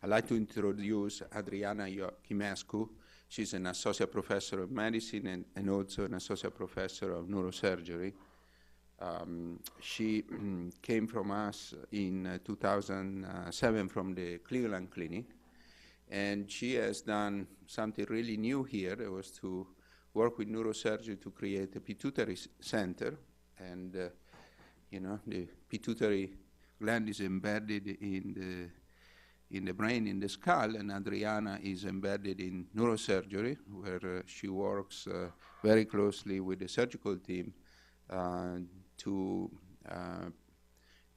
I'd like to introduce Adriana Ioachimescu. She's an associate professor of medicine and also an associate professor of neurosurgery. She came from us in 2007 from the Cleveland Clinic, and she has done something really new here. It was to work with neurosurgery to create a pituitary center, and the pituitary gland is embedded in the brain, in the skull, and Adriana is embedded in neurosurgery, where she works very closely with the surgical team to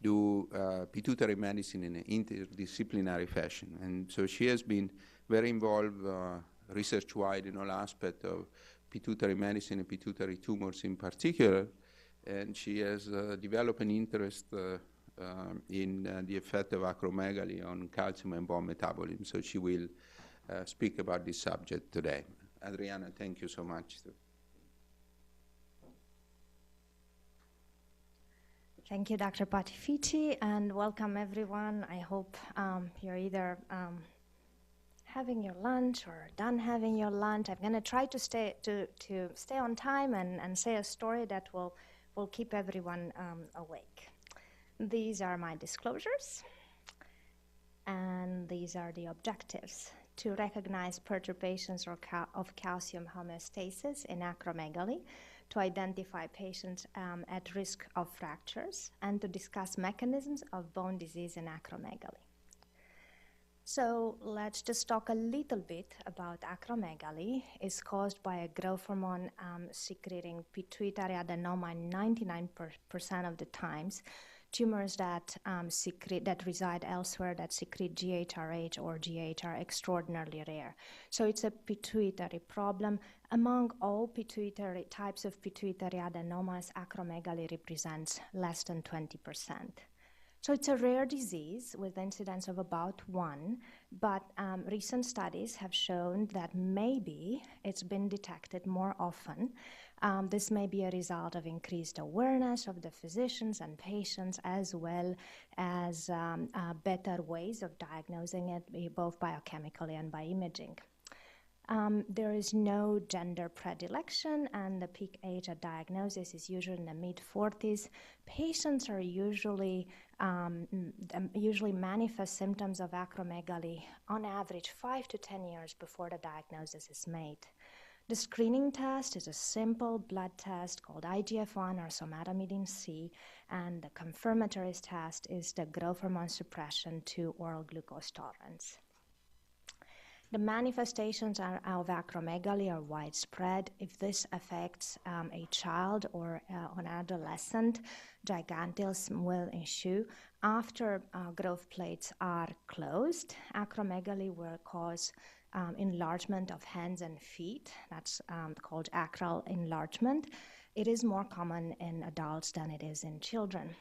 do pituitary medicine in an interdisciplinary fashion. And so she has been very involved research-wide in all aspects of pituitary medicine and pituitary tumors in particular, and she has developed an interest in the effect of acromegaly on calcium and bone metabolism. So she will speak about this subject today. Adriana, thank you so much. Thank you, Dr. Patifici, and welcome everyone. I hope you're either having your lunch or done having your lunch. I'm going to try to stay on time and say a story that will keep everyone awake. These are my disclosures, and these are the objectives: to recognize perturbations of calcium homeostasis in acromegaly, to identify patients at risk of fractures, and to discuss mechanisms of bone disease in acromegaly. So let's just talk a little bit about acromegaly. It's caused by a growth hormone secreting pituitary adenoma in 99% of the times. Tumors that reside elsewhere that secrete GHRH or GH are extraordinarily rare. So it's a pituitary problem. Among all types of pituitary adenomas, acromegaly represents less than 20%. So it's a rare disease with incidence of about 1, but recent studies have shown that maybe it's been detected more often. This may be a result of increased awareness of the physicians and patients, as well as better ways of diagnosing it, both biochemically and by imaging. There is no gender predilection, and the peak age at diagnosis is usually in the mid-40s. Patients are usually manifest symptoms of acromegaly on average 5 to 10 years before the diagnosis is made. The screening test is a simple blood test called IGF-1 or somatomidine C, and the confirmatory test is the growth hormone suppression to oral glucose tolerance. The manifestations of acromegaly are widespread. If this affects a child or an adolescent, gigantism will ensue. After growth plates are closed, acromegaly will cause enlargement of hands and feet. That's called acral enlargement. It is more common in adults than it is in children.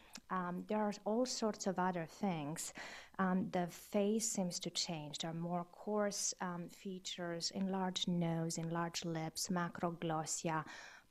There are all sorts of other things. The face seems to change. There are more coarse features, enlarged nose, enlarged lips, macroglossia,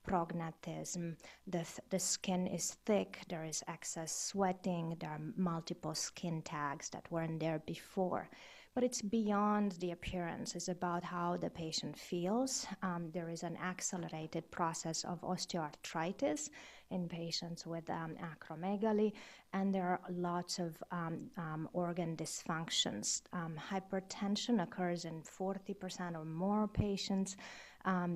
prognatism. The skin is thick. There is excess sweating. There are multiple skin tags that weren't there before. But it's beyond the appearance. It's about how the patient feels. There is an accelerated process of osteoarthritis in patients with acromegaly, and there are lots of organ dysfunctions. Hypertension occurs in 40% or more patients.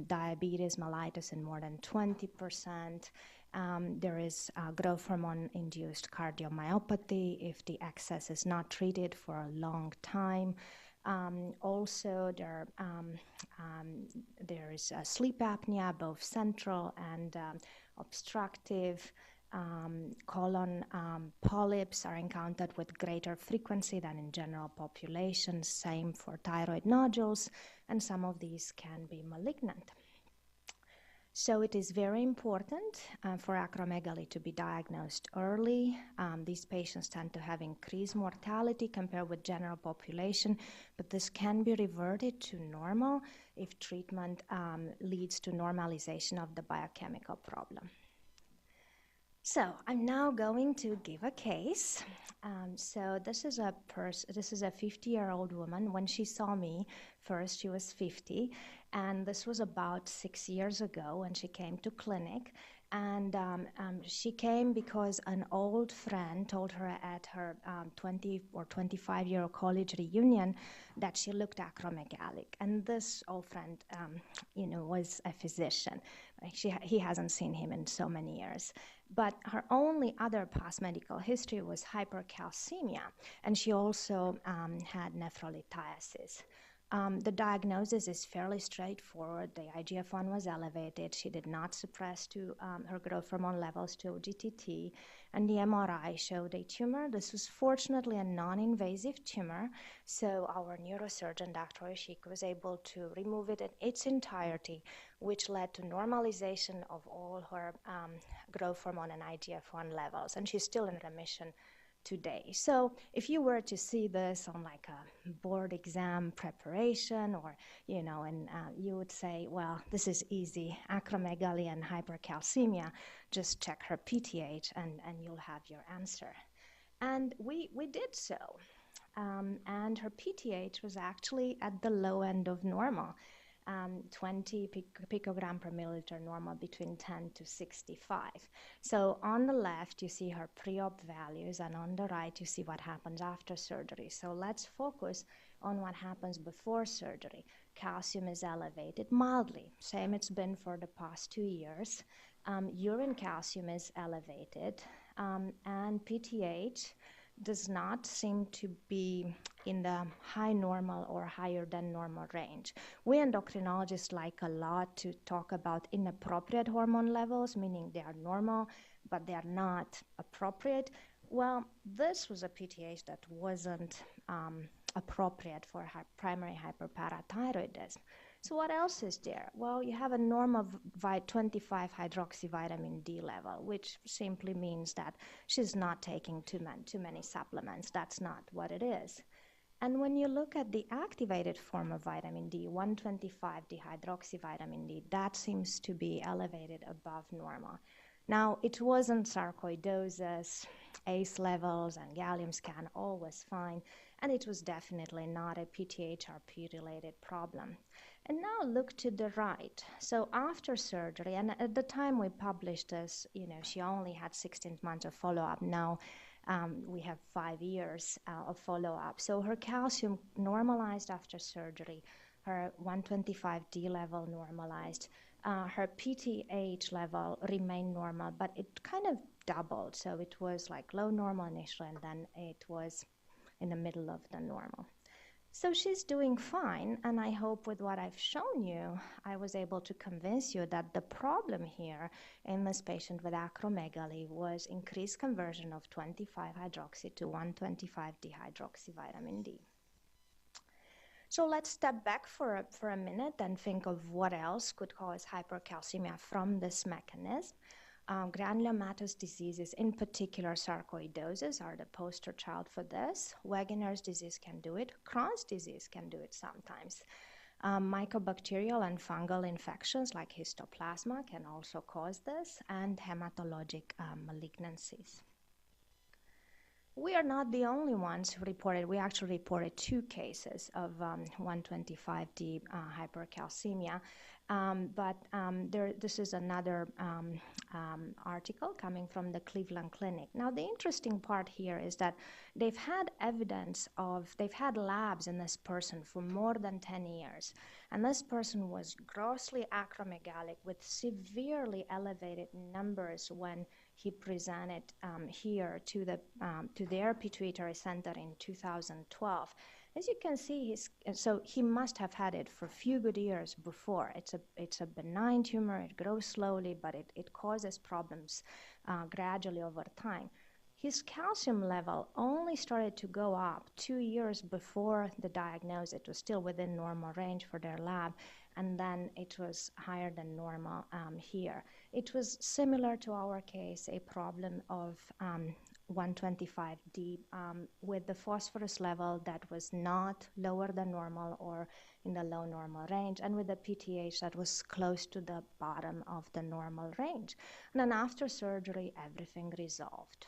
Diabetes mellitus in more than 20%. There is growth hormone-induced cardiomyopathy if the excess is not treated for a long time. Also, there is sleep apnea, both central and obstructive. Colon polyps are encountered with greater frequency than in general population. Same for thyroid nodules, and some of these can be malignant. So it is very important for acromegaly to be diagnosed early. These patients tend to have increased mortality compared with general population, but this can be reverted to normal if treatment leads to normalization of the biochemical problem. So I'm now going to give a case. So this is a 50-year-old woman. When she saw me first, she was 50, and this was about 6 years ago when she came to clinic. And she came because an old friend told her at her 20 or 25-year college reunion that she looked acromegalic. And this old friend, was a physician. He hasn't seen him in so many years. But her only other past medical history was hypercalcemia, and she also had nephrolithiasis. The diagnosis is fairly straightforward. The IGF-1 was elevated. She did not suppress her growth hormone levels to GTT, and the MRI showed a tumor. This was fortunately a non-invasive tumor, so our neurosurgeon, Dr. Ioachimescu, was able to remove it in its entirety, which led to normalization of all her growth hormone and IGF-1 levels, and she's still in remission today. So if you were to see this on like a board exam preparation, or and you would say, well, this is easy, acromegaly and hypercalcemia, just check her PTH and you'll have your answer. And we did so, and her PTH was actually at the low end of normal. 20 picogram per milliliter normal, between 10 to 65. So on the left, you see her pre-op values, and on the right, you see what happens after surgery. So let's focus on what happens before surgery. Calcium is elevated mildly, same it's been for the past 2 years. Urine calcium is elevated, and PTH does not seem to be in the high normal or higher than normal range. We endocrinologists like a lot to talk about inappropriate hormone levels, meaning they are normal, but they are not appropriate. Well, this was a PTH that wasn't appropriate for primary hyperparathyroidism. So what else is there? Well, you have a normal 25 hydroxyvitamin D level, which simply means that she's not taking too many supplements. That's not what it is. And when you look at the activated form of vitamin D, 125 dihydroxyvitamin D, that seems to be elevated above normal. Now, it wasn't sarcoidosis, ACE levels and gallium scan, all was fine, and it was definitely not a PTH-RP-related problem. And now look to the right. So after surgery, and at the time we published this, she only had 16 months of follow-up. Now we have 5 years of follow-up. So her calcium normalized after surgery, her 125D level normalized, her PTH level remained normal, but it kind of doubled. So it was like low normal initially, and then it was in the middle of the normal. So she's doing fine, and I hope with what I've shown you, I was able to convince you that the problem here in this patient with acromegaly was increased conversion of 25-hydroxy to 125-dihydroxyvitamin D. So let's step back for a minute and think of what else could cause hypercalcemia from this mechanism. Granulomatous diseases, in particular sarcoidosis, are the poster child for this. Wegener's disease can do it. Crohn's disease can do it sometimes. Mycobacterial and fungal infections like histoplasma can also cause this, and hematologic malignancies. We are not the only ones who reported. We actually reported 2 cases of 125D hypercalcemia. This is another article coming from the Cleveland Clinic. Now, the interesting part here is that they've had labs in this person for more than 10 years. And this person was grossly acromegalic with severely elevated numbers when he presented here to their Pituitary Center in 2012. As you can see, so he must have had it for a few good years before. It's a benign tumor. It grows slowly, but it causes problems gradually over time. His calcium level only started to go up 2 years before the diagnosis. It was still within normal range for their lab. and then it was higher than normal here. It was similar to our case, a problem of 125D with the phosphorus level that was not lower than normal or in the low normal range, and with the PTH that was close to the bottom of the normal range. And then after surgery, everything resolved.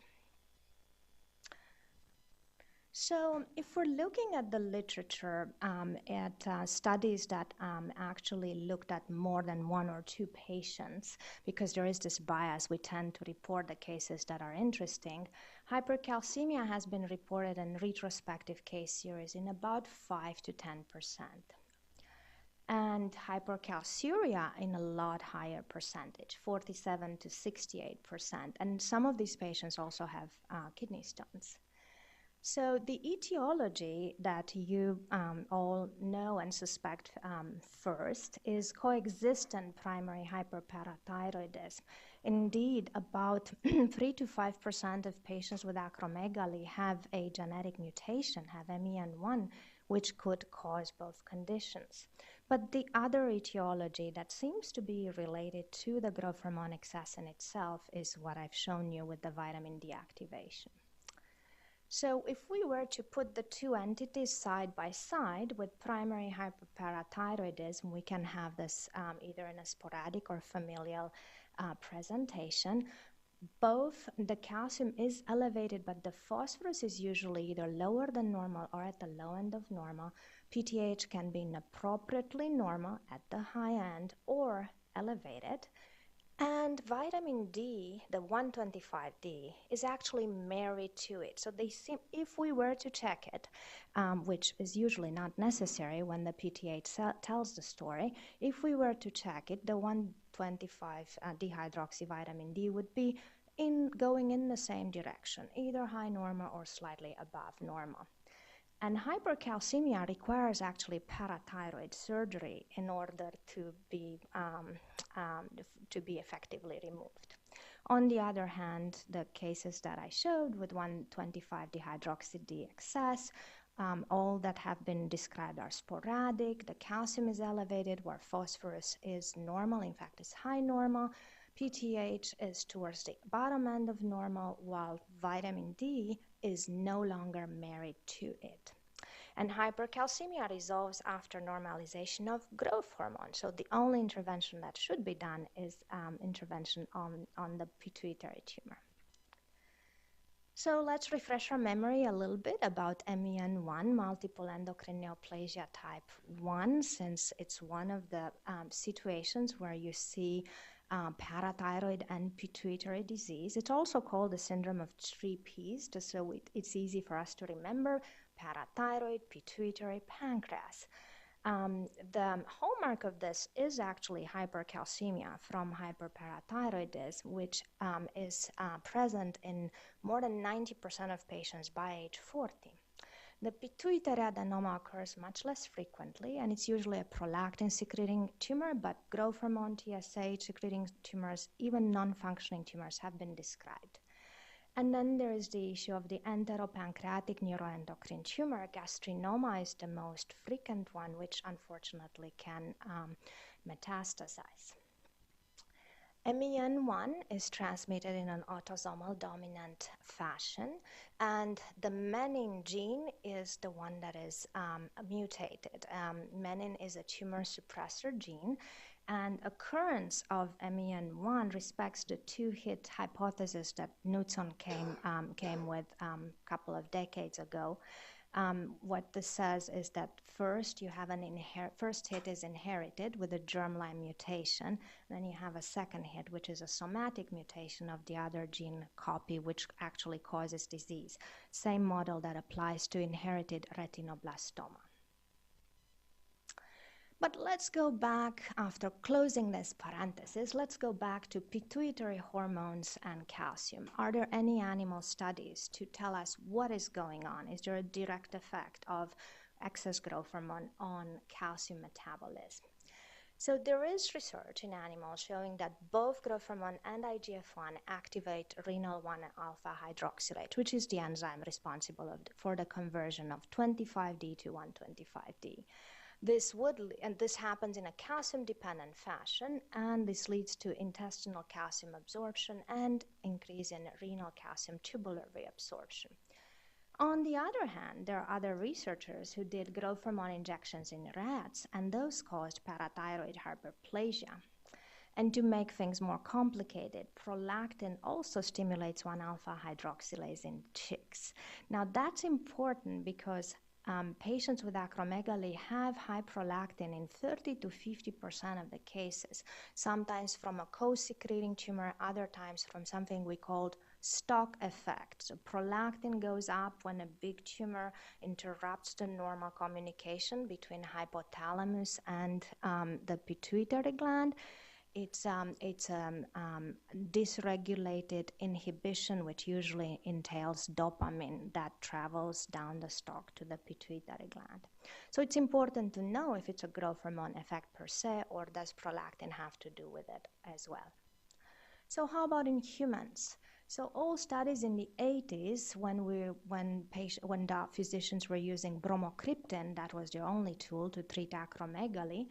So if we're looking at the literature at studies that actually looked at more than 1 or 2 patients, because there is this bias, we tend to report the cases that are interesting. Hypercalcemia has been reported in retrospective case series in about 5 to 10%. And hypercalciuria in a lot higher percentage, 47 to 68%. And some of these patients also have kidney stones. So the etiology that you all know and suspect first is coexistent primary hyperparathyroidism. Indeed, about 3 to 5% of patients with acromegaly have a genetic mutation, have MEN1, which could cause both conditions. But the other etiology that seems to be related to the growth hormone excess in itself is what I've shown you with the vitamin D activation. So if we were to put the two entities side by side with primary hyperparathyroidism, we can have this either in a sporadic or familial presentation. Both the calcium is elevated, but the phosphorus is usually either lower than normal or at the low end of normal. PTH can be inappropriately normal at the high end or elevated. And vitamin D, the 125D, is actually married to it. So they seem, if we were to check it, which is usually not necessary when the PTH tells the story, if we were to check it, the 125 dehydroxyvitamin D would be going in the same direction, either high normal or slightly above normal. And hypercalcemia requires actually parathyroid surgery in order to be effectively removed. On the other hand, the cases that I showed with 125 dehydroxy-D excess, all that have been described are sporadic. The calcium is elevated where phosphorus is normal, in fact, it's high normal. PTH is towards the bottom end of normal, while vitamin D is no longer married to it. And hypercalcemia resolves after normalization of growth hormone. So the only intervention that should be done is intervention on the pituitary tumor. So let's refresh our memory a little bit about MEN1, multiple endocrine neoplasia type 1, since it's one of the situations where you see parathyroid and pituitary disease. It's also called the syndrome of 3 Ps, just so it's easy for us to remember: parathyroid, pituitary, pancreas. The hallmark of this is actually hypercalcemia from hyperparathyroidism, which is present in more than 90% of patients by age 40. The pituitary adenoma occurs much less frequently, and it's usually a prolactin-secreting tumor, but growth hormone, TSH-secreting tumors, even non-functioning tumors have been described. And then there is the issue of the enteropancreatic neuroendocrine tumor. Gastrinoma is the most frequent one, which unfortunately can metastasize. MEN1 is transmitted in an autosomal dominant fashion, and the menin gene is the one that is mutated. Menin is a tumor suppressor gene, and occurrence of MEN1 respects the two-hit hypothesis that Knudson came with a couple of decades ago. What this says is that first you have first hit is inherited with a germline mutation, then you have a second hit, which is a somatic mutation of the other gene copy, which actually causes disease. Same model that applies to inherited retinoblastoma. But let's go back, after closing this parenthesis, let's go back to pituitary hormones and calcium. Are there any animal studies to tell us what is going on? Is there a direct effect of excess growth hormone on calcium metabolism? So there is research in animals showing that both growth hormone and IGF-1 activate renal 1-alpha hydroxylase, which is the enzyme responsible for the conversion of 25D to 125D. And this happens in a calcium-dependent fashion, and this leads to intestinal calcium absorption and increase in renal calcium tubular reabsorption. On the other hand, there are other researchers who did growth hormone injections in rats, and those caused parathyroid hyperplasia. And to make things more complicated, prolactin also stimulates 1-alpha hydroxylase in chicks. Now that's important because patients with acromegaly have high prolactin in 30 to 50% of the cases, sometimes from a co-secreting tumor, other times from something we called stalk effect. So prolactin goes up when a big tumor interrupts the normal communication between hypothalamus and the pituitary gland. It's dysregulated inhibition, which usually entails dopamine that travels down the stalk to the pituitary gland. So it's important to know if it's a growth hormone effect per se, or does prolactin have to do with it as well. So how about in humans? So all studies in the 80s, when physicians were using bromocriptine, that was their only tool to treat acromegaly.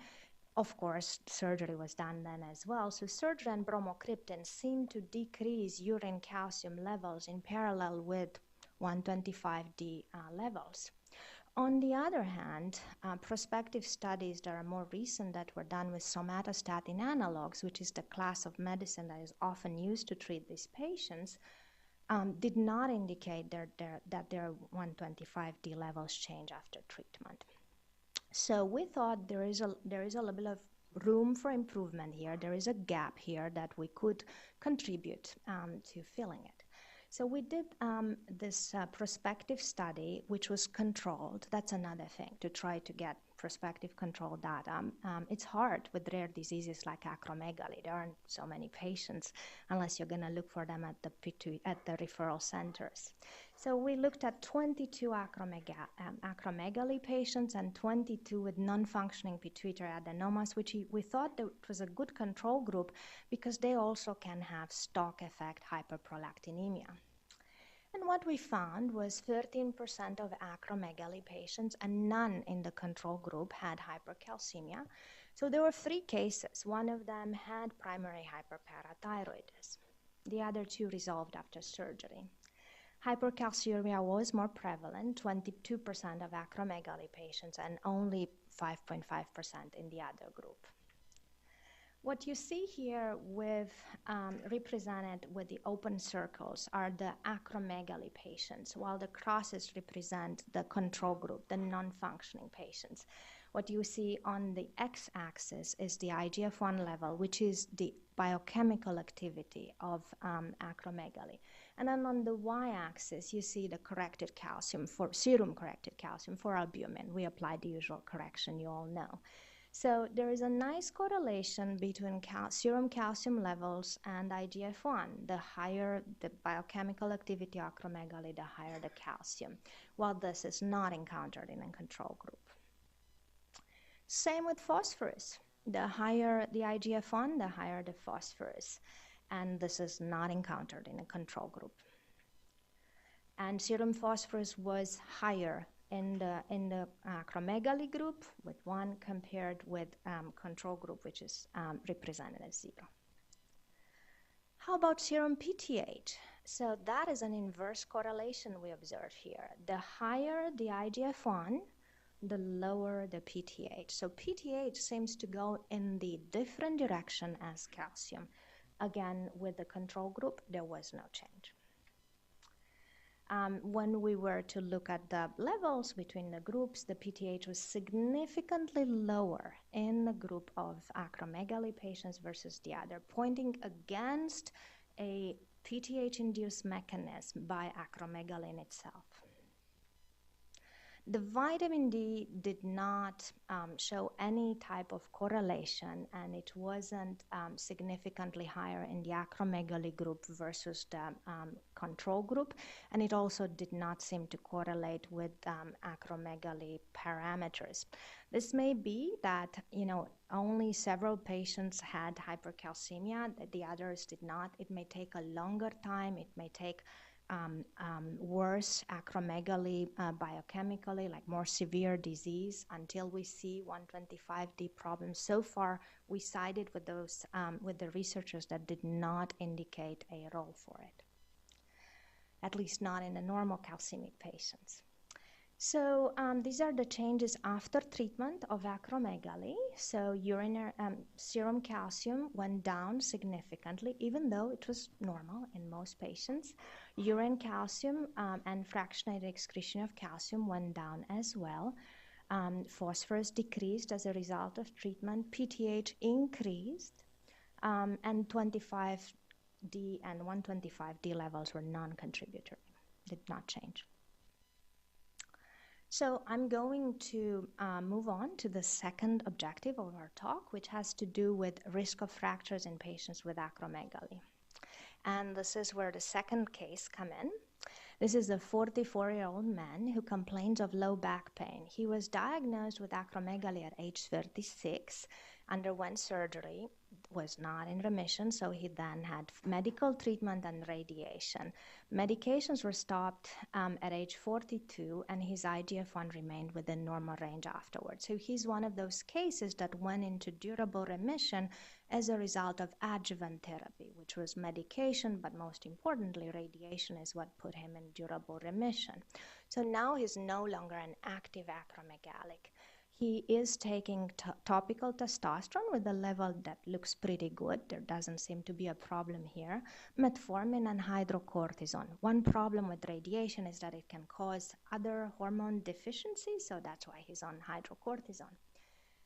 Of course, surgery was done then as well. So surgery and bromocriptine seemed to decrease urine calcium levels in parallel with 125D levels. On the other hand, prospective studies that are more recent that were done with somatostatin analogs, which is the class of medicine that is often used to treat these patients, did not indicate that their 125D levels change after treatment. So we thought there is a little bit of room for improvement here. There is a gap here that we could contribute to filling it. So we did this prospective study, which was controlled. That's another thing, to try to get prospective control data. It's hard with rare diseases like acromegaly. There aren't so many patients unless you're going to look for them at the referral centers. So we looked at 22 acromegaly patients and 22 with non-functioning pituitary adenomas, which we thought that was a good control group because they also can have stalk effect hyperprolactinemia. And what we found was 13% of acromegaly patients and none in the control group had hypercalcemia. So there were 3 cases. One of them had primary hyperparathyroidism. The other 2 resolved after surgery. Hypercalciuria was more prevalent, 22% of acromegaly patients and only 5.5% in the other group. What you see here with represented with the open circles are the acromegaly patients, while the crosses represent the control group, the non-functioning patients. What you see on the x-axis is the IGF-1 level, which is the biochemical activity of acromegaly. And then on the y-axis, you see the corrected calcium, for serum corrected calcium for albumin. We applied the usual correction you all know. So there is a nice correlation between serum calcium levels and IGF-1. The higher the biochemical activity of acromegaly, the higher the calcium, while this is not encountered in a control group. Same with phosphorus. The higher the IGF-1, the higher the phosphorus. And this is not encountered in a control group. And serum phosphorus was higher in the acromegaly group with 1 compared with control group, which is represented as 0. How about serum PTH? So that is an inverse correlation we observe here. The higher the IGF-1, the lower the PTH. So PTH seems to go in the different direction as calcium. Again, with the control group, there was no change. When we were to look at the levels between the groups, the PTH was significantly lower in the group of acromegaly patients versus the other, pointing against a PTH-induced mechanism by acromegaly in itself. The vitamin D did not show any type of correlation, and it wasn't significantly higher in the acromegaly group versus the control group, and it also did not seem to correlate with acromegaly parameters. This may be that, only several patients had hypercalcemia, the others did not. It may take a longer time. It may take worse acromegaly biochemically, like more severe disease, until we see 125D problems. So far, we sided with those with the researchers that did not indicate a role for it, at least not in the normal calcemic patients. So these are the changes after treatment of acromegaly. So urinary serum calcium went down significantly, even though it was normal in most patients. Urine calcium and fractionated excretion of calcium went down as well. Phosphorus decreased as a result of treatment. PTH increased, and 25D and 125D levels were non-contributory, did not change. So I'm going to move on to the second objective of our talk, which has to do with risk of fractures in patients with acromegaly. And this is where the second case come in. This is a 44-year-old man who complains of low back pain. He was diagnosed with acromegaly at age 36, underwent surgery, was not in remission, so he then had medical treatment and radiation. Medications were stopped at age 42, and his IGF-1 remained within normal range afterwards. So he's one of those cases that went into durable remission as a result of adjuvant therapy, which was medication, but most importantly, radiation is what put him in durable remission. So now he's no longer an active acromegalic. He is taking topical testosterone with a level that looks pretty good. There doesn't seem to be a problem here. Metformin and hydrocortisone. One problem with radiation is that it can cause other hormone deficiencies, so that's why he's on hydrocortisone.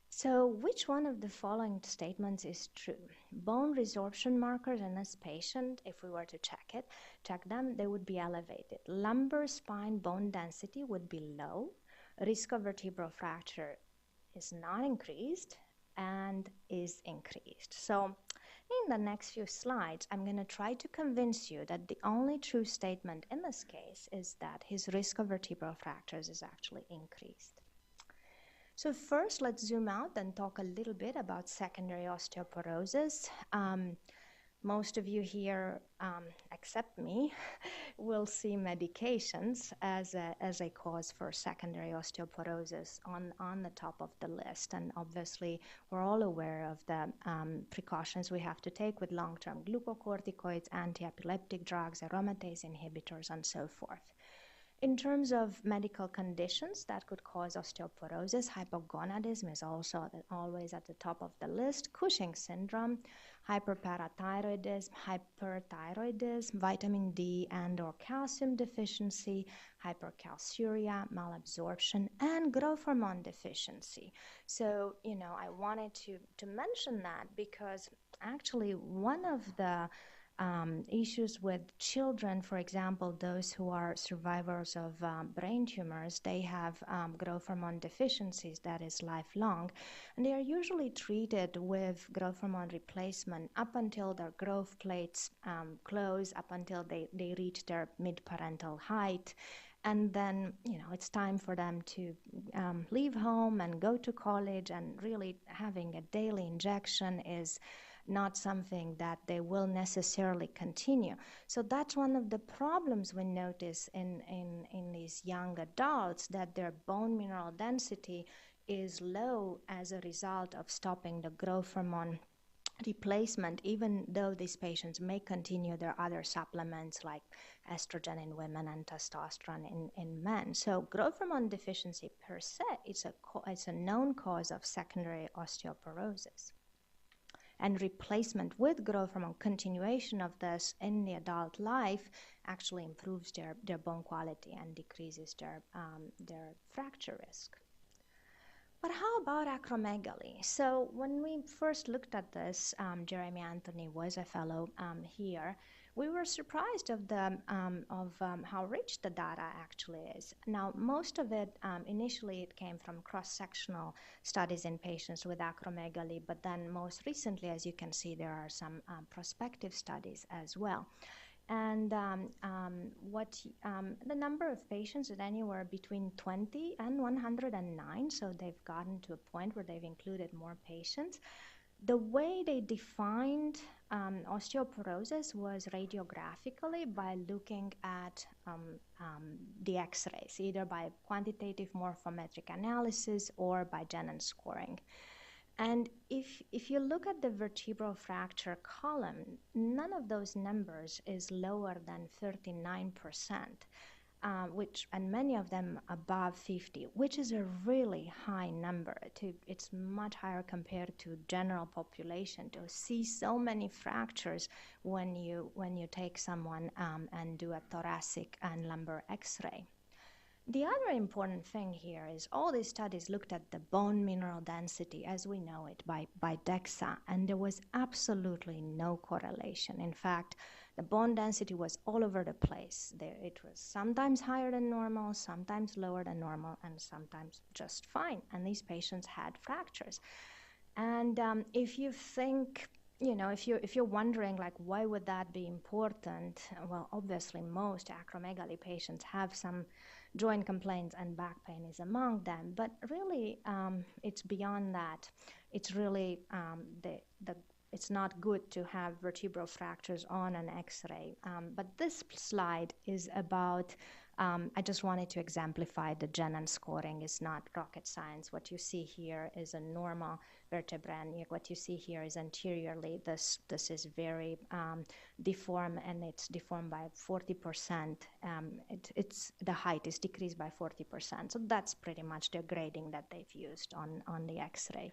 So which one of the following statements is true? Bone resorption markers in this patient, if we were to check them, they would be elevated. Lumbar spine bone density would be low. Risk of vertebral fracture is not increased and is increased. So in the next few slides, I'm going to try to convince you that the only true statement in this case is that his risk of vertebral fractures is actually increased. So first, let's zoom out and talk a little bit about secondary osteoporosis. Most of you here, except me, will see medications as a cause for secondary osteoporosis on the top of the list. And obviously, we're all aware of the precautions we have to take with long-term glucocorticoids, anti-epileptic drugs, aromatase inhibitors, and so forth. In terms of medical conditions that could cause osteoporosis, hypogonadism is also always at the top of the list. Cushing syndrome, hyperparathyroidism, hyperthyroidism, vitamin D and or calcium deficiency, hypercalciuria, malabsorption, and growth hormone deficiency. So, I wanted to mention that because actually one of the issues with children, for example, those who are survivors of brain tumors, they have growth hormone deficiencies that is lifelong, and they are usually treated with growth hormone replacement up until their growth plates close, up until they reach their mid-parental height. And then, it's time for them to leave home and go to college, and really having a daily injection is not something that they will necessarily continue. So that's one of the problems we notice in these young adults, that their bone mineral density is low as a result of stopping the growth hormone replacement, even though these patients may continue their other supplements like estrogen in women and testosterone in men. So growth hormone deficiency per se is a known cause of secondary osteoporosis. And replacement with growth hormone, continuation of this in the adult life, actually improves their bone quality and decreases their fracture risk. But how about acromegaly? So when we first looked at this, Jeremy Anthony was a fellow here. We were surprised of how rich the data actually is. Now, most of it, initially it came from cross-sectional studies in patients with acromegaly, but then most recently, as you can see, there are some prospective studies as well. And the number of patients is anywhere between 20 and 109, so they've gotten to a point where they've included more patients. The way they defined osteoporosis was radiographically by looking at the x-rays, either by quantitative morphometric analysis or by Jenin scoring. And if you look at the vertebral fracture column, none of those numbers is lower than 39%. And many of them above 50, which is a really high number. It's much higher compared to general population to see so many fractures when you take someone and do a thoracic and lumbar X-ray. The other important thing here is all these studies looked at the bone mineral density as we know it by DEXA, and there was absolutely no correlation. In fact, the bone density was all over the place. It was sometimes higher than normal, sometimes lower than normal, and sometimes just fine. And these patients had fractures. And if you think, if you're wondering, like, why would that be important? Well, obviously, most acromegaly patients have some joint complaints, and back pain is among them. But really, it's beyond that. It's really it's not good to have vertebral fractures on an X-ray. But this slide is about, I just wanted to exemplify the Jenin scoring is not rocket science. What you see here is a normal vertebra, and what you see here is anteriorly. This is very deformed, and it's deformed by 40%. The height is decreased by 40%. So that's pretty much the grading that they've used on the X-ray.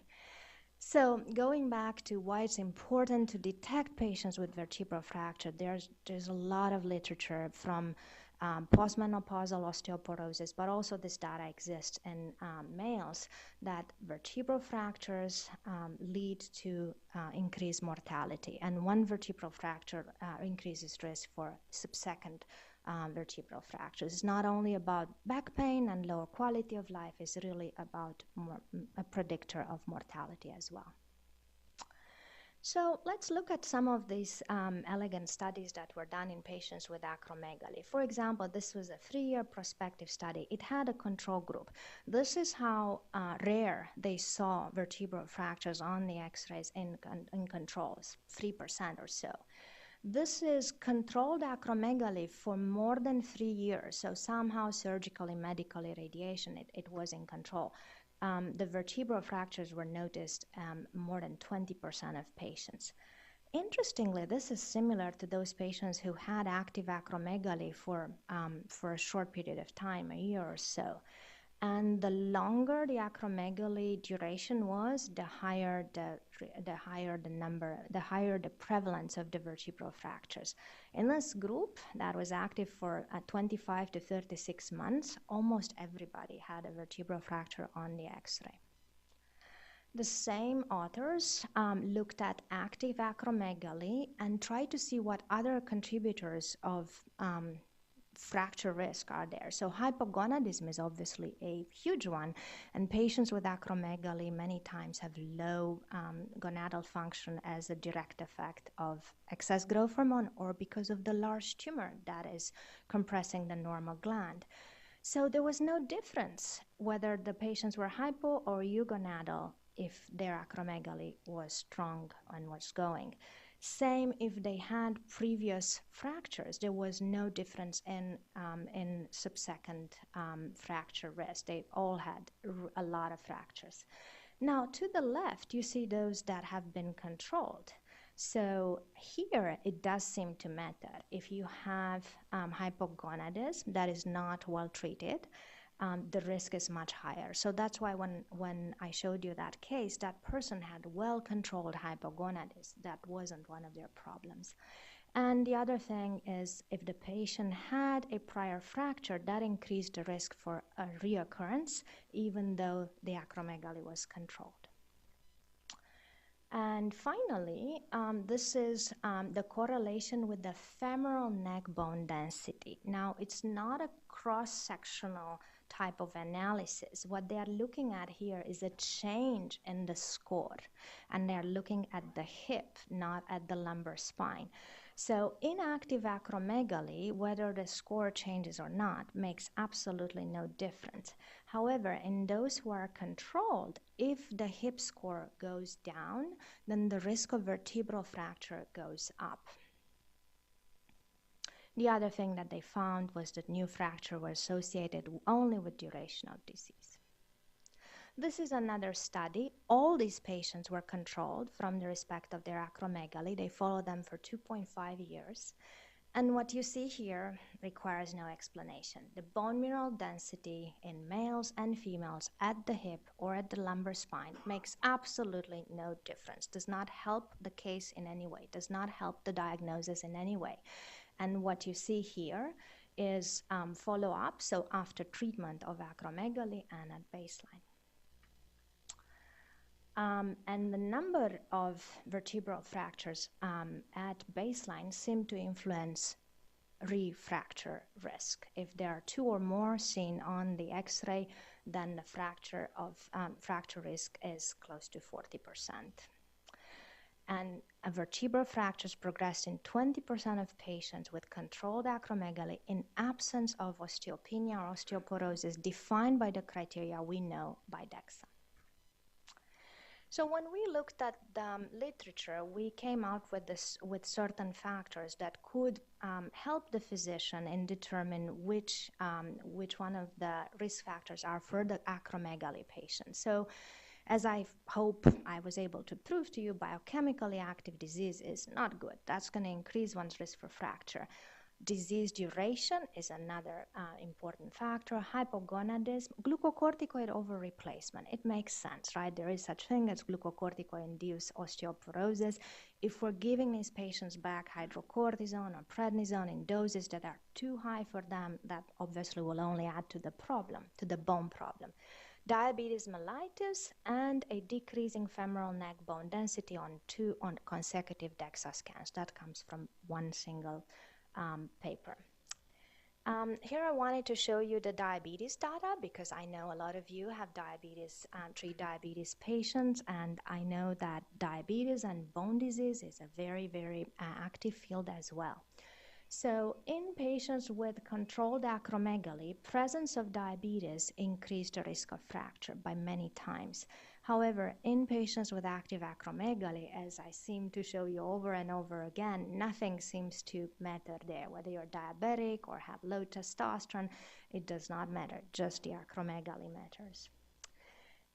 So going back to why it's important to detect patients with vertebral fracture, there's a lot of literature from postmenopausal osteoporosis, but also this data exists in males that vertebral fractures lead to increased mortality, and one vertebral fracture increases risk for subsequent vertebral fractures. It's not only about back pain and lower quality of life, it's really about a predictor of mortality as well. So let's look at some of these elegant studies that were done in patients with acromegaly. For example, this was a 3-year prospective study. It had a control group. This is how rare they saw vertebral fractures on the X-rays in controls, 3% or so. This is controlled acromegaly for more than 3 years. So somehow surgically, medically, radiation, it was in control. The vertebral fractures were noticed more than 20% of patients. Interestingly, this is similar to those patients who had active acromegaly for a short period of time, a year or so. And the longer the acromegaly duration was, the higher the prevalence of the vertebral fractures. In this group that was active for 25 to 36 months, almost everybody had a vertebral fracture on the X-ray. The same authors looked at active acromegaly and tried to see what other contributors of fracture risk are there. So hypogonadism is obviously a huge one, and patients with acromegaly many times have low gonadal function as a direct effect of excess growth hormone or because of the large tumor that is compressing the normal gland. So there was no difference whether the patients were hypo or eugonadal if their acromegaly was strong and was going. Same if they had previous fractures. There was no difference in subsequent fracture risk. They all had a lot of fractures. Now, to the left, you see those that have been controlled. So here, it does seem to matter. If you have hypogonadism that is not well treated, the risk is much higher. So that's why when I showed you that case, that person had well-controlled hypogonadism. That wasn't one of their problems. And the other thing is if the patient had a prior fracture, that increased the risk for a reoccurrence, even though the acromegaly was controlled. And finally, this is the correlation with the femoral neck bone density. Now, it's not a cross-sectional type of analysis. What they are looking at here is a change in the score, and they're looking at the hip, not at the lumbar spine. So inactive acromegaly, whether the score changes or not, makes absolutely no difference. However, in those who are controlled, if the hip score goes down, then the risk of vertebral fracture goes up. The other thing that they found was that new fracture were associated only with duration of disease. This is another study. All these patients were controlled from the respect of their acromegaly. They followed them for 2.5 years. And what you see here requires no explanation. The bone mineral density in males and females at the hip or at the lumbar spine makes absolutely no difference, does not help the case in any way, does not help the diagnosis in any way. And what you see here is follow-up, so after treatment of acromegaly and at baseline. And the number of vertebral fractures at baseline seem to influence refracture risk. If there are 2 or more seen on the X-ray, then the fracture risk is close to 40%. And vertebral fractures progressed in 20% of patients with controlled acromegaly in absence of osteopenia or osteoporosis defined by the criteria we know by DEXA. So when we looked at the literature, we came out with certain factors that could help the physician in determine which one of the risk factors are for the acromegaly patient. So as I hope I was able to prove to you, biochemically active disease is not good. That's going to increase one's risk for fracture. Disease duration is another important factor. Hypogonadism, glucocorticoid over-replacement. It makes sense, right? There is such thing as glucocorticoid-induced osteoporosis. If we're giving these patients back hydrocortisone or prednisone in doses that are too high for them, that obviously will only add to the problem, to the bone problem. Diabetes mellitus and a decreasing femoral neck bone density on consecutive DEXA scans. That comes from one single paper. Here I wanted to show you the diabetes data because I know a lot of you have diabetes, treat diabetes patients, and I know that diabetes and bone disease is a very, very active field as well. So in patients with controlled acromegaly, presence of diabetes increased the risk of fracture by many times. However, in patients with active acromegaly, as I seem to show you over and over again, nothing seems to matter there. Whether you're diabetic or have low testosterone, it does not matter. Just the acromegaly matters.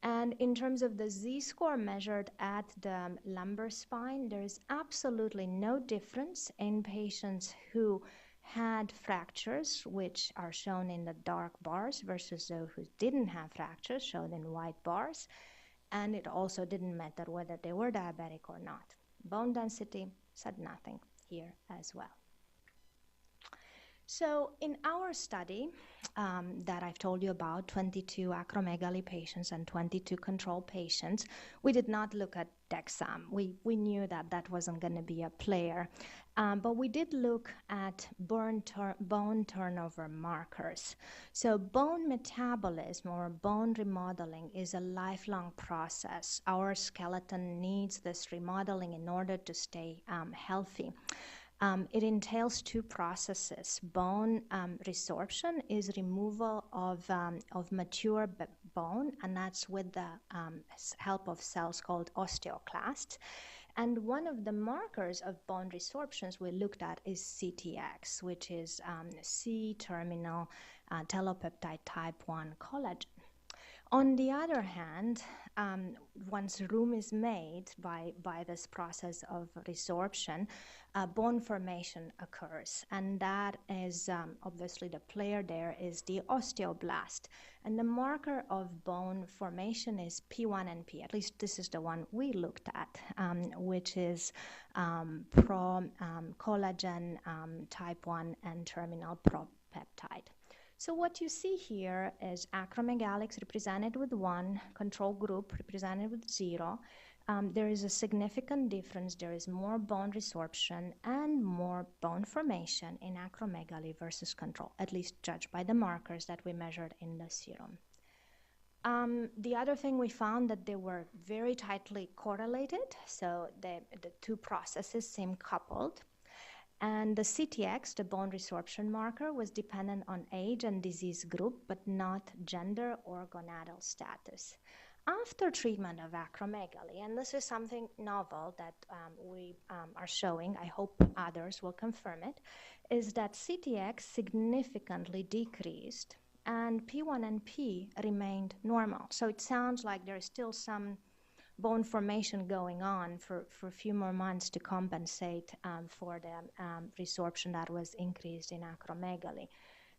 And in terms of the Z-score measured at the lumbar spine, there is absolutely no difference in patients who had fractures, which are shown in the dark bars, versus those who didn't have fractures, shown in white bars. And it also didn't matter whether they were diabetic or not. Bone density said nothing here as well. So in our study that I've told you about, 22 acromegaly patients and 22 control patients, we did not look at DEXA. We knew that that wasn't going to be a player. But we did look at bone turnover markers. So bone metabolism or bone remodeling is a lifelong process. Our skeleton needs this remodeling in order to stay healthy. It entails 2 processes. Bone resorption is removal of mature bone, and that's with the help of cells called osteoclasts. And one of the markers of bone resorptions we looked at is CTX, which is C-terminal telopeptide type 1 collagen. On the other hand, once room is made by this process of resorption, bone formation occurs, and that is obviously the player there is the osteoblast. And the marker of bone formation is P1NP, at least this is the one we looked at, which is collagen type 1 and terminal propeptide. So what you see here is acromegalics represented with 1, control group represented with 0. There is a significant difference. There is more bone resorption and more bone formation in acromegaly versus control, at least judged by the markers that we measured in the serum. The other thing we found that they were very tightly correlated, so the 2 processes seem coupled. And the CTX, the bone resorption marker, was dependent on age and disease group, but not gender or gonadal status. After treatment of acromegaly, and this is something novel that we are showing, I hope others will confirm it, is that CTX significantly decreased and P1 and P remained normal. So it sounds like there's still some bone formation going on for a few more months to compensate for the resorption that was increased in acromegaly.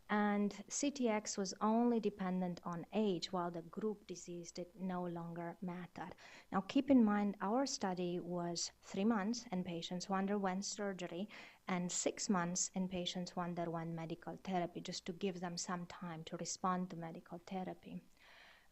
And CTX was only dependent on age, while the group disease did no longer matter. Now keep in mind, our study was 3 months in patients who underwent surgery and 6 months in patients who underwent medical therapy, just to give them some time to respond to medical therapy.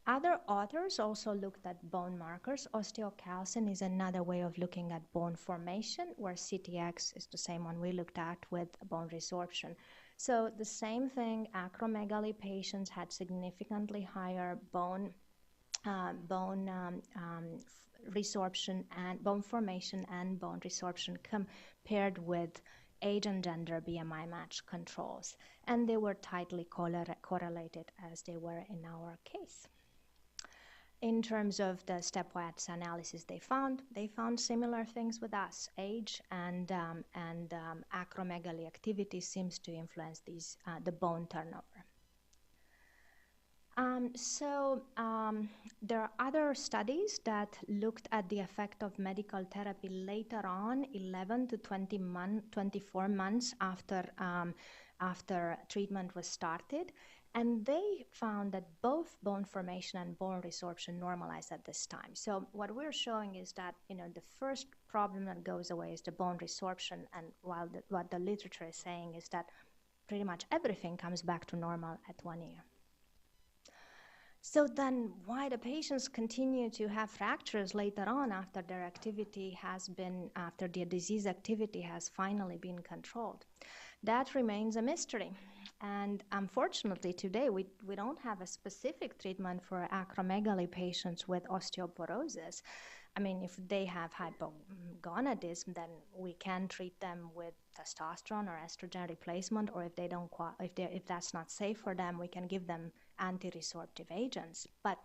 Other authors also looked at bone markers. Osteocalcin is another way of looking at bone formation, where CTX is the same one we looked at with bone resorption. So the same thing, acromegaly patients had significantly higher bone resorption and bone formation and bone resorption compared with age and gender BMI matched controls. And they were tightly correlated as they were in our case. In terms of the stepwise analysis they found similar things with us. Age and acromegaly activity seems to influence these, the bone turnover. There are other studies that looked at the effect of medical therapy later on, 11 to 24 months after treatment was started. And they found that both bone formation and bone resorption normalized at this time. So what we're showing is that, the first problem that goes away is the bone resorption, and while what the literature is saying is that pretty much everything comes back to normal at 1 year. So then why the patients continue to have fractures later on after their after their disease activity has finally been controlled? That remains a mystery. And unfortunately, today, we don't have a specific treatment for acromegaly patients with osteoporosis. I mean, if they have hypogonadism, then we can treat them with testosterone or estrogen replacement, or if if that's not safe for them, we can give them anti-resorptive agents. But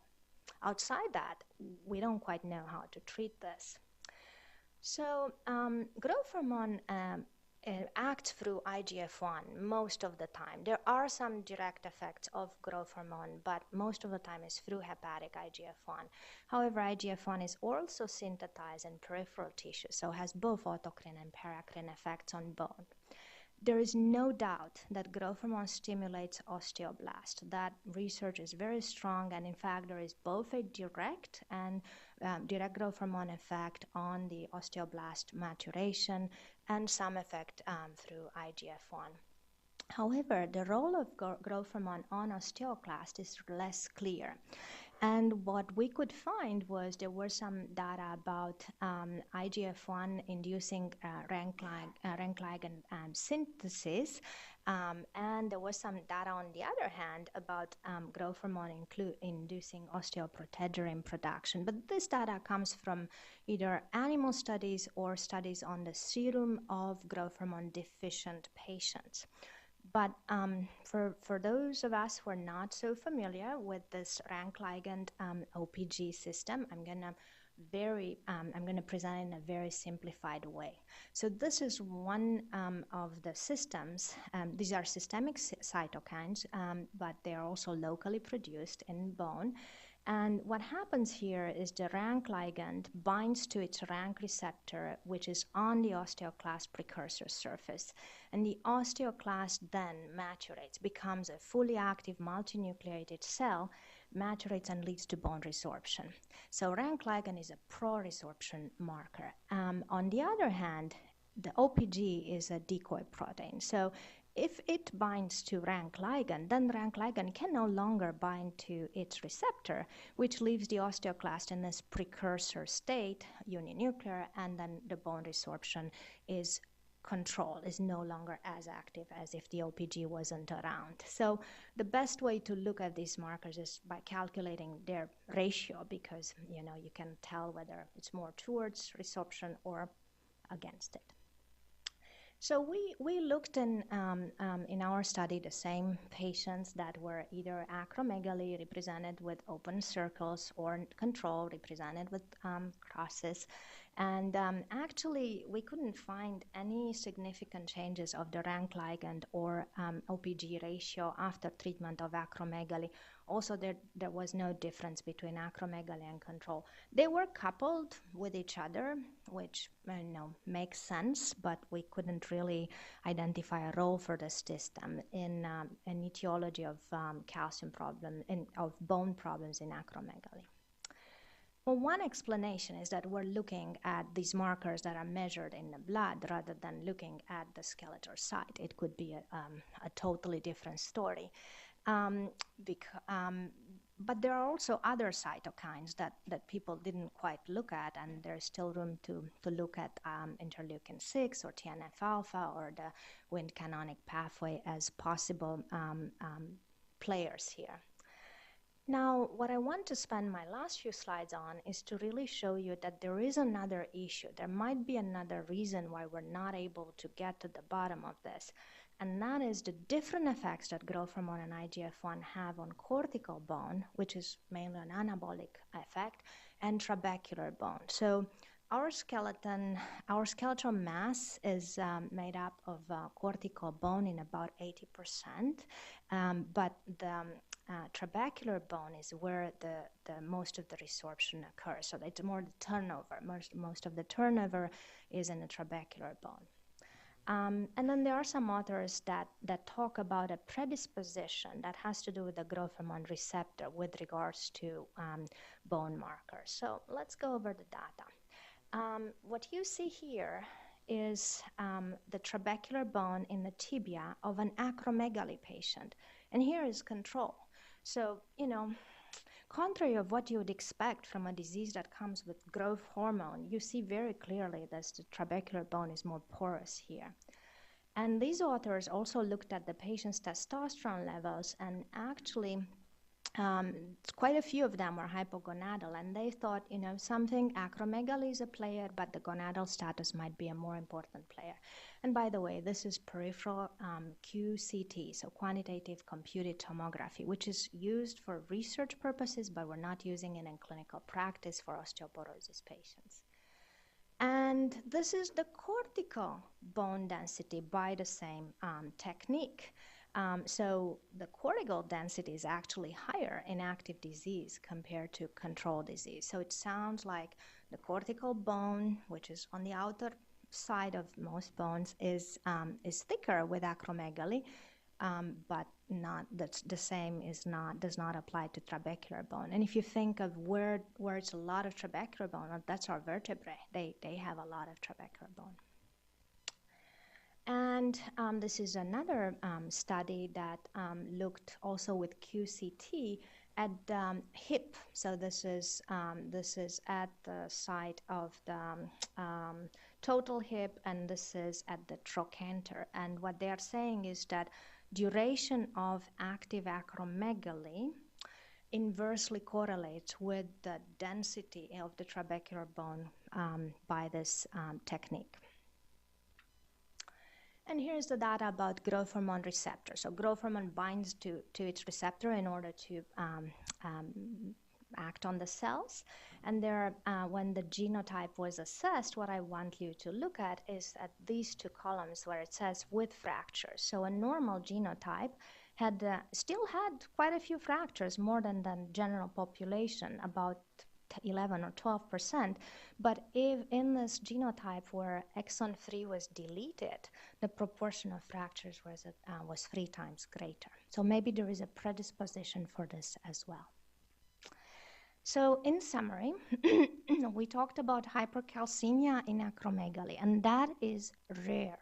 outside that, we don't quite know how to treat this. So growth hormone acts through IGF-1 most of the time. There are some direct effects of growth hormone, but most of the time is through hepatic IGF-1. However, IGF-1 is also synthesized in peripheral tissue, so has both autocrine and paracrine effects on bone. There is no doubt that growth hormone stimulates osteoblast. That research is very strong, and in fact, there is both a direct and direct growth hormone effect on the osteoblast maturation and some effect through IGF-1. However, the role of growth hormone on osteoclast is less clear. And what we could find was there were some data about IGF-1 inducing rank ligand synthesis, and there was some data on the other hand about growth hormone inducing osteoprotegerine production. But this data comes from either animal studies or studies on the serum of growth hormone deficient patients. But for those of us who are not so familiar with this rank ligand OPG system, I'm gonna present it in a very simplified way. So this is one of the systems. These are systemic cytokines, but they are also locally produced in bone. And what happens here is the rank ligand binds to its rank receptor, which is on the osteoclast precursor surface. And the osteoclast then maturates, becomes a fully active multinucleated cell, maturates and leads to bone resorption. So rank ligand is a pro-resorption marker. On the other hand, the OPG is a decoy protein. So if it binds to rank ligand, then rank ligand can no longer bind to its receptor, which leaves the osteoclast in this precursor state, uninuclear, and then the bone resorption is no longer as active as if the OPG wasn't around. So the best way to look at these markers is by calculating their ratio, because you can tell whether it's more towards resorption or against it. So we looked in our study the same patients that were either acromegaly represented with open circles or control represented with crosses. And actually, we couldn't find any significant changes of the rank ligand or OPG ratio after treatment of acromegaly. Also, there was no difference between acromegaly and control. They were coupled with each other, which makes sense, but we couldn't really identify a role for the system in an etiology of calcium problem, of bone problems in acromegaly. Well, one explanation is that we're looking at these markers that are measured in the blood rather than looking at the skeletal site. It could be a totally different story. But there are also other cytokines that people didn't quite look at, and there's still room to look at interleukin-6 or TNF-alpha or the Wnt canonic pathway as possible players here. Now, what I want to spend my last few slides on is to really show you that there is another issue. There might be another reason why we're not able to get to the bottom of this, and that is the different effects that growth hormone and IGF-1 have on cortical bone, which is mainly an anabolic effect, and trabecular bone. So our skeletal mass is made up of cortical bone in about 80%, but the trabecular bone is where the most of the resorption occurs. So it's more the turnover. Most of the turnover is in the trabecular bone. And then there are some authors that talk about a predisposition that has to do with the growth hormone receptor with regards to bone markers. So let's go over the data. What you see here is the trabecular bone in the tibia of an acromegaly patient. And here is control. So, contrary of what you would expect from a disease that comes with growth hormone, you see very clearly that the trabecular bone is more porous here. And these authors also looked at the patient's testosterone levels, and actually quite a few of them were hypogonadal, and they thought, something acromegaly is a player, but the gonadal status might be a more important player. And by the way, this is peripheral QCT, so quantitative computed tomography, which is used for research purposes, but we're not using it in clinical practice for osteoporosis patients. And this is the cortical bone density by the same technique. So the cortical density is actually higher in active disease compared to control disease. So it sounds like the cortical bone, which is on the outer side of most bones, is thicker with acromegaly, but not the same does not apply to trabecular bone. And if you think of where it's a lot of trabecular bone, that's our vertebrae. They have a lot of trabecular bone. And this is another study that looked also with QCT at hip. So this is at the site of the total hip, and this is at the trochanter. And what they are saying is that duration of active acromegaly inversely correlates with the density of the trabecular bone by this technique. And here's the data about growth hormone receptor. So growth hormone binds to its receptor in order to act on the cells. And there, when the genotype was assessed, what I want you to look at is at these two columns where it says with fractures. So a normal genotype still had quite a few fractures, more than the general population, about 11 or 12%. But if in this genotype where exon 3 was deleted, the proportion of fractures was 3 times greater. So maybe there is a predisposition for this as well. So in summary, we talked about hypercalcemia in acromegaly, and that is rare.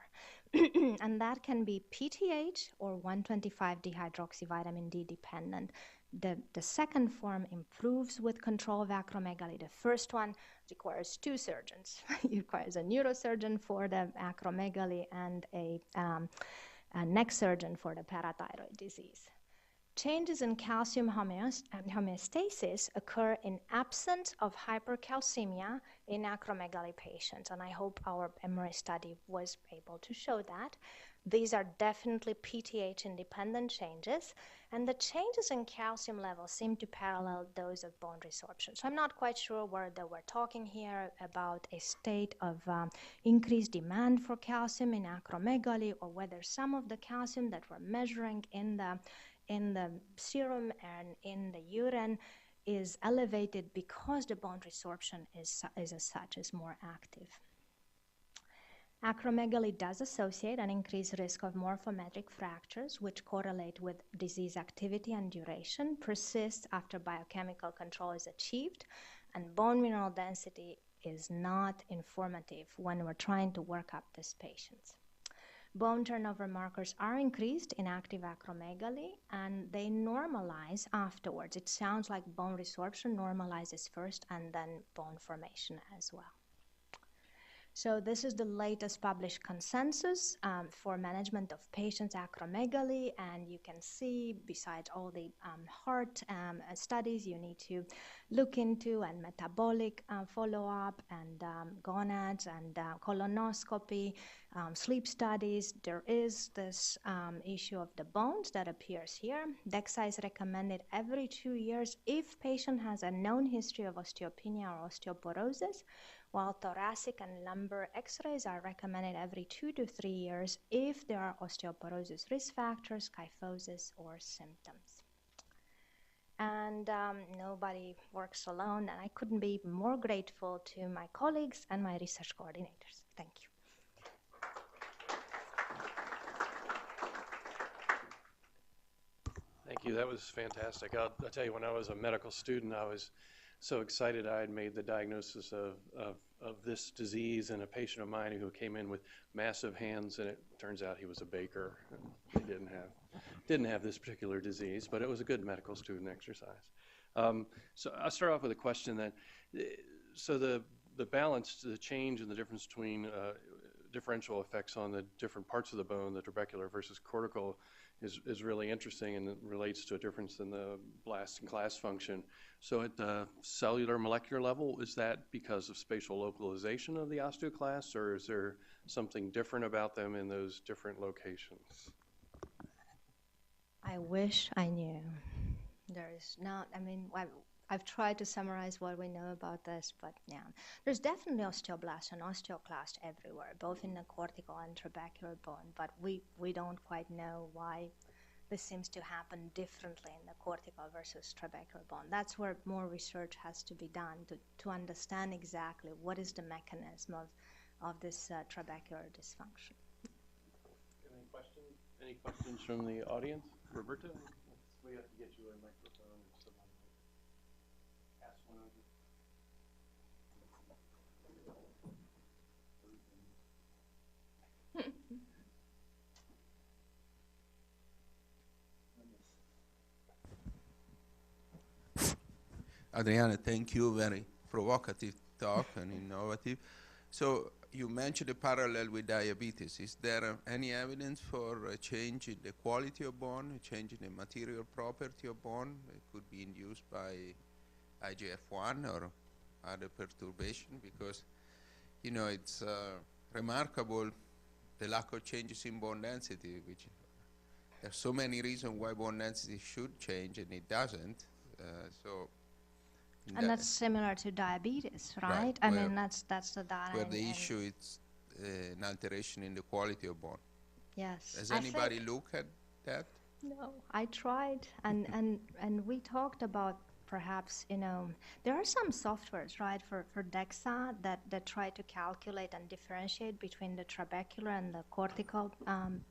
And that can be PTH or 1,25-dihydroxyvitamin D dependent. The second form improves with control of acromegaly. The first one requires 2 surgeons. It requires a neurosurgeon for the acromegaly and a neck surgeon for the parathyroid disease. Changes in calcium homeostasis occur in absence of hypercalcemia in acromegaly patients, and I hope our Emory study was able to show that. These are definitely PTH-independent changes, and the changes in calcium levels seem to parallel those of bone resorption. So I'm not quite sure whether we're talking here about a state of increased demand for calcium in acromegaly, or whether some of the calcium that we're measuring in the serum and in the urine is elevated because the bone resorption is as such is more active. Acromegaly does associate an increased risk of morphometric fractures, which correlate with disease activity and duration, persists after biochemical control is achieved, and bone mineral density is not informative when we're trying to work up these patients. Bone turnover markers are increased in active acromegaly, and they normalize afterwards. It sounds like bone resorption normalizes first and then bone formation as well. So this is the latest published consensus for management of patients' acromegaly, and you can see, besides all the heart studies you need to look into, and metabolic follow-up, and gonads, and colonoscopy, sleep studies, there is this issue of the bones that appears here. DEXA is recommended every 2 years if patient has a known history of osteopenia or osteoporosis, while thoracic and lumbar x-rays are recommended every 2 to 3 years if there are osteoporosis risk factors, kyphosis, or symptoms. And nobody works alone, and I couldn't be more grateful to my colleagues and my research coordinators. Thank you. Thank you. That was fantastic. I'll tell you, when I was a medical student, I was so excited I had made the diagnosis of this disease in a patient of mine who came in with massive hands, and it turns out he was a baker. He didn't have this particular disease, but it was a good medical student exercise. So I'll start off with a question that, so the balance, the change and the difference between differential effects on the different parts of the bone, the trabecular versus cortical, is really interesting, and it relates to a difference in the blast and class function. So at the cellular molecular level, is that because of spatial localization of the osteoclasts, or is there something different about them in those different locations? I wish I knew. There is not, I mean, I've tried to summarize what we know about this, but yeah. There's definitely osteoblasts and osteoclasts everywhere, both in the cortical and trabecular bone, but we don't quite know why this seems to happen differently in the cortical versus trabecular bone. That's where more research has to be done to understand exactly what is the mechanism of this trabecular dysfunction. Any questions? Any questions from the audience? Roberta? We have to get you a microphone and someone will ask one of you. Adriana, thank you. Very provocative talk and innovative. So you mentioned a parallel with diabetes. Is there any evidence for a change in the quality of bone, a change in the material property of bone that could be induced by IGF-1 or other perturbation? Because, you know, it's remarkable the lack of changes in bone density, which there's so many reasons why bone density should change and it doesn't. And that's similar to diabetes, right? I mean, that's the data. Where the issue is an alteration in the quality of bone. Yes. Has anybody looked at that? No, I tried, and we talked about perhaps, you know, there are some softwares, right, for DEXA that try to calculate and differentiate between the trabecular and the cortical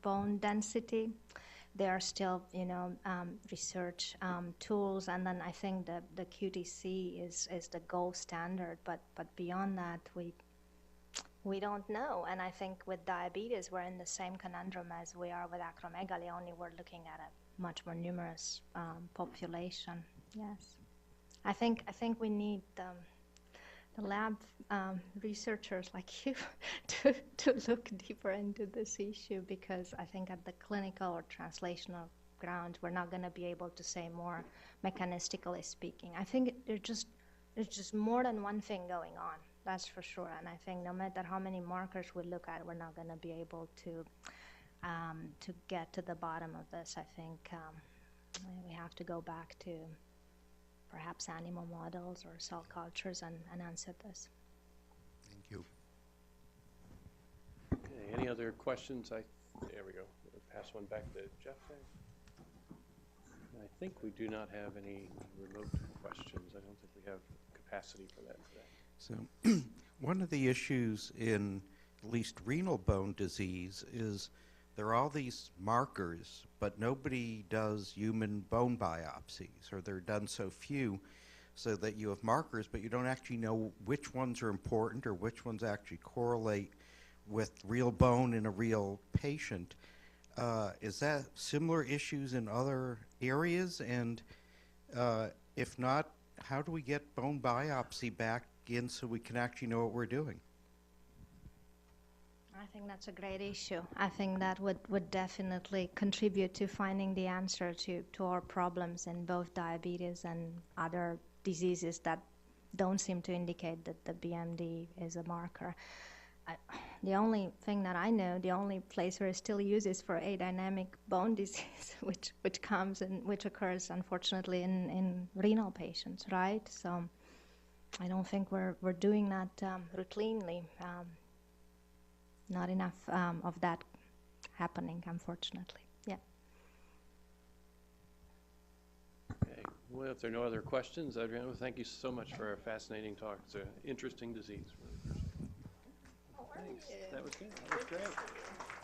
bone density. There are still, you know, research tools, and then I think the QTC is the gold standard. But beyond that, we don't know. And I think with diabetes, we're in the same conundrum as we are with acromegaly. Only we're looking at a much more numerous population. Yes, I think we need the lab researchers like you to look deeper into this issue, because I think at the clinical or translational background, we're not going to be able to say more mechanistically speaking. I think there's just more than one thing going on, that's for sure. And I think no matter how many markers we look at, we're not going to be able to get to the bottom of this. I think we have to go back to perhaps animal models or cell cultures and answer this. Thank you. Okay, any other questions? There we go. We'll pass one back to Jeff there. I think we do not have any remote questions. I don't think we have capacity for that today. So one of the issues in at least renal bone disease is there are all these markers, but nobody does human bone biopsies, or they're done so few, so that you have markers, but you don't actually know which ones are important or which ones actually correlate with real bone in a real patient. Is that similar issues in other areas? And if not, how do we get bone biopsy back in so we can actually know what we're doing? I think that's a great issue. I think that would definitely contribute to finding the answer to our problems in both diabetes and other diseases that don't seem to indicate that the BMD is a marker. The only thing that I know, the only place where it still uses for adynamic bone disease, which occurs unfortunately in renal patients, right? So I don't think we're doing that routinely. Not enough of that happening, unfortunately. Yeah. Okay. Well, if there are no other questions, Adriana, thank you so much for a fascinating talk. It's an interesting disease. Really appreciate it. Thanks. That was good. That was great.